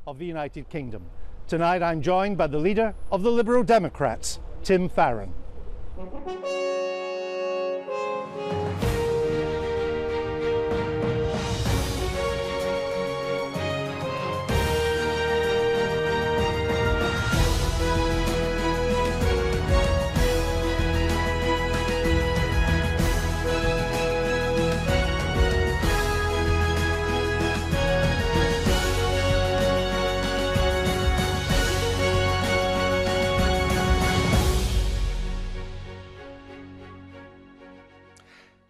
of the United Kingdom. Tonight I'm joined by the leader of the Liberal Democrats, Tim Farron.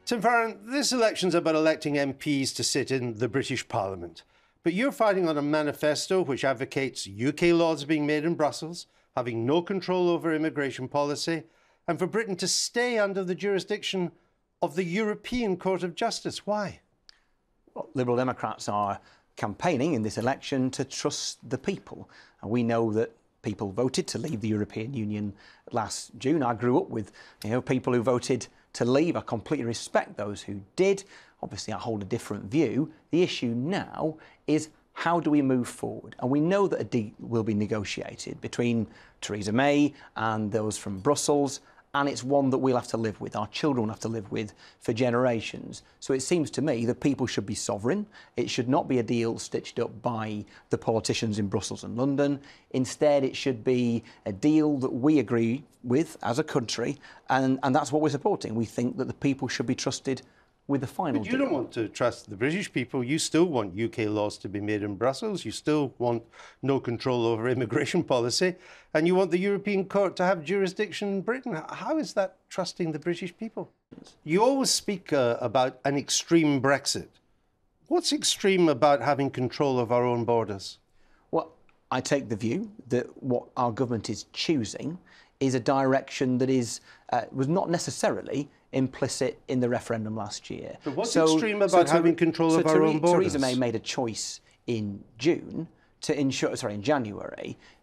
Tim Farron, this election's about electing MPs to sit in the British Parliament. But you're fighting on a manifesto which advocates UK laws being made in Brussels, having no control over immigration policy, and for Britain to stay under the jurisdiction of the European Court of Justice. Why? Well, Liberal Democrats are campaigning in this election to trust the people. And we know that people voted to leave the European Union last June. I grew up with people who voted to leave. I completely respect those who did. Obviously, I hold a different view. The issue now is how do we move forward? And we know that a deal will be negotiated between Theresa May and those from Brussels, and it's one that we'll have to live with, our children will have to live with for generations. So it seems to me that people should be sovereign. It should not be a deal stitched up by the politicians in Brussels and London. Instead, it should be a deal that we agree with as a country, and that's what we're supporting. We think that the people should be trusted with the final deal. But you deal. don't want to trust the British people. You still want UK laws to be made in Brussels. You still want no control over immigration policy. And you want the European Court to have jurisdiction in Britain. How is that trusting the British people? You always speak about an extreme Brexit. What's extreme about having control of our own borders? Well, I take the view that what our government is choosing is a direction that was not necessarily implicit in the referendum last year. But what's extreme about having control of our own borders? Theresa May made a choice in January,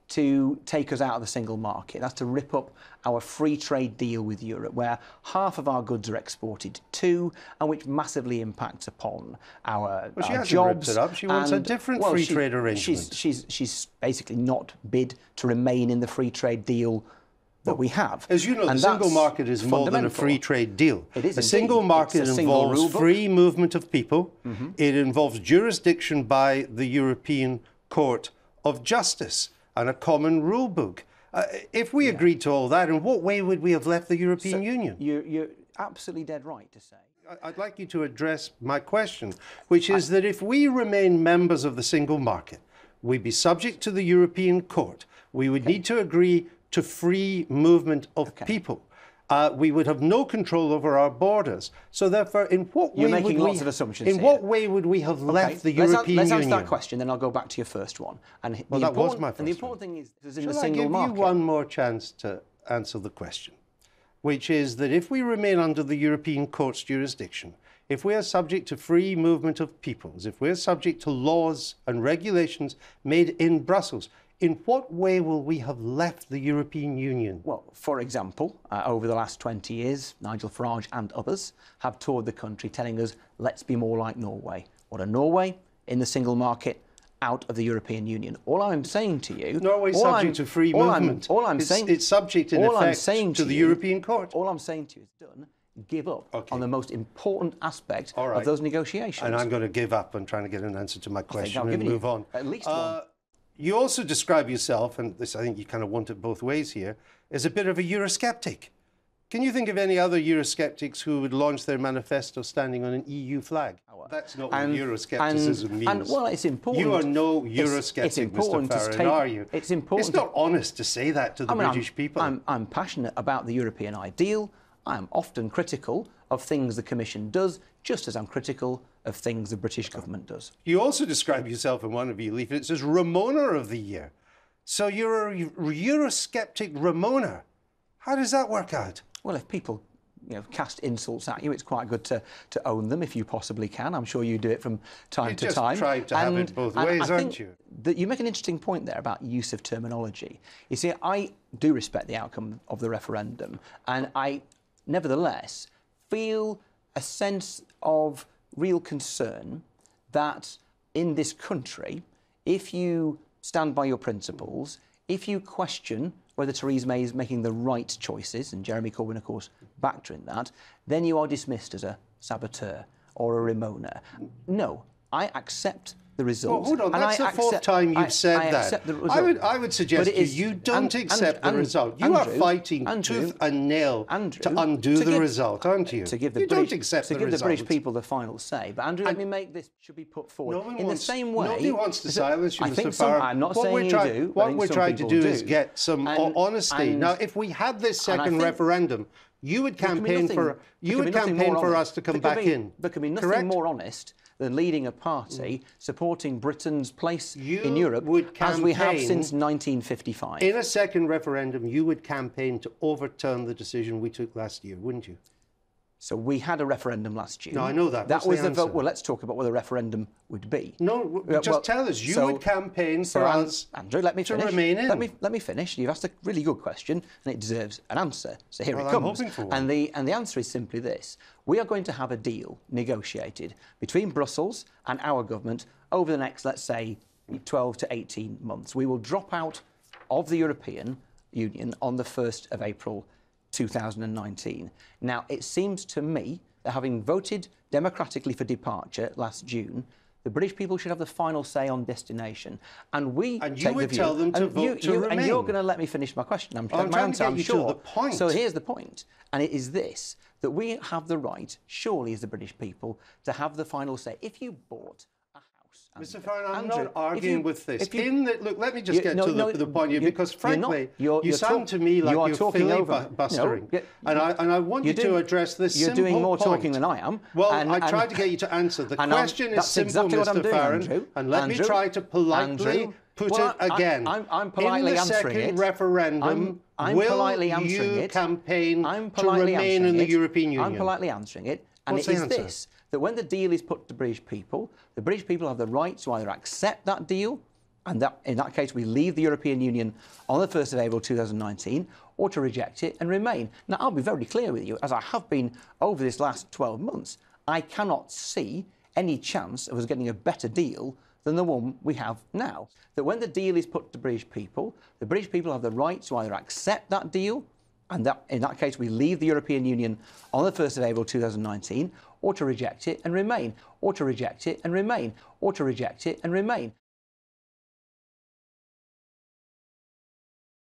to take us out of the single market. That's to rip up our free trade deal with Europe, where half of our goods are exported to, and which massively impacts upon our jobs. She hasn't ripped it up. She wants a different free trade arrangement. She's basically not bid to remain in the free trade deal that we have. As you know, the single market is more than a free trade deal. It is. A single market involves free movement of people. It involves jurisdiction by the European Court of Justice and a common rule book. If we agreed to all that, in what way would we have left the European Union? You're absolutely dead right to say. I'd like you to address my question, which is that if we remain members of the single market, we'd be subject to the European Court. We would need to agree to free movement of people. We would have no control over our borders. So therefore, in what way You're making lots of assumptions in what way would we have left the European Union? Let's answer that question, then I'll go back to your first one. And well, that was my first one. And the important thing is in Shall the single market. I give you one more chance to answer the question, which is that if we remain under the European Court's jurisdiction, if we are subject to free movement of peoples, if we're subject to laws and regulations made in Brussels, in what way will we have left the European Union? Well, for example, over the last 20 years, Nigel Farage and others have toured the country telling us, let's be more like Norway. What are Norway? In the single market, out of the European Union. All I'm saying to you... Norway's subject to free movement. It's subject, in effect, to the European Court. All I'm saying to you is done. Give up on the most important aspect of those negotiations. And I'm going to give up on trying to get an answer to my question and move on. At least one. You also describe yourself, and this I think you kind of want it both ways here, as a bit of a Eurosceptic. Can you think of any other Eurosceptics who would launch their manifesto standing on an EU flag? That's not what Euroscepticism means. Well, it's important. You are no Eurosceptic, Mr. Farron, are you? It's important. It's not honest to say that to the British people. I'm passionate about the European ideal. I am often critical of things the Commission does, just as I'm critical of things the British government does. You also describe yourself in one of your leaflets as Ramona of the Year. So you're a Eurosceptic Ramona. How does that work out? Well, if people cast insults at you, it's quite good to own them if you possibly can. I'm sure you do it from time to time. You're just trying to have it both ways, aren't you? You make an interesting point there about use of terminology. You see, I do respect the outcome of the referendum, and I, nevertheless, feel a sense of real concern that in this country if you stand by your principles, if you question whether Theresa May is making the right choices, and Jeremy Corbyn, of course, backed her in that, then you are dismissed as a saboteur or a Remoaner. No, I accept the result. Well, hold on, that's the fourth time you've said that. I would suggest you don't accept the result. You are fighting tooth and nail to undo the result, aren't you? You don't accept the result. To give the British people the final say. But Andrew, let me make this should be put forward in the same way. Nobody wants to silence you, Mr. Farron. I'm not saying you do. What we're trying to do is get some honesty. Now, if we had this second referendum, you would campaign for us to come back in. There could be nothing more honest than leading a party supporting Britain's place in Europe, as we have since 1955. In a second referendum, you would campaign to overturn the decision we took last year, wouldn't you? So we had a referendum last June. No, I know that. That was the vote. Well, let's talk about what the referendum would be. No, just tell us. You would campaign for us, Andrew, let me finish. To remain in. Let me finish. You've asked a really good question, and it deserves an answer. So here it comes. I'm hoping for one. And the answer is simply this: we are going to have a deal negotiated between Brussels and our government over the next, let's say, 12 to 18 months. We will drop out of the European Union on the 1st of April 2019. Now, it seems to me that having voted democratically for departure last June, the British people should have the final say on destination. And we and take you would the view, tell them to vote to remain. And you're going to let me finish my question. I'm trying to get you to the point. So here's the point, and it is this, that we have the right, surely as the British people, to have the final say. If you bought a house... Mr. Farron, I'm not arguing with this. Look, let me just get to the point here, because frankly, you sound to me like you're filibustering. And I want you to address this simple point. You're doing more talking than I am. Well, I tried to get you to answer. The question is simple, Mr. Farron, and let me try to politely put it again. I'm politely answering it. In the second referendum, will you campaign to remain in the European Union? I'm politely answering it, and it is this, that when the deal is put to British people, the British people have the right to either accept that deal, and that in that case we leave the European Union on the 1st of April 2019, or to reject it and remain. Now, I'll be very clear with you, as I have been over this last 12 months, I cannot see any chance of us getting a better deal than the one we have now. That when the deal is put to British people, the British people have the right to either accept that deal, and that in that case we leave the European Union on the 1st of April 2019, or to reject it and remain, or to reject it and remain, or to reject it and remain.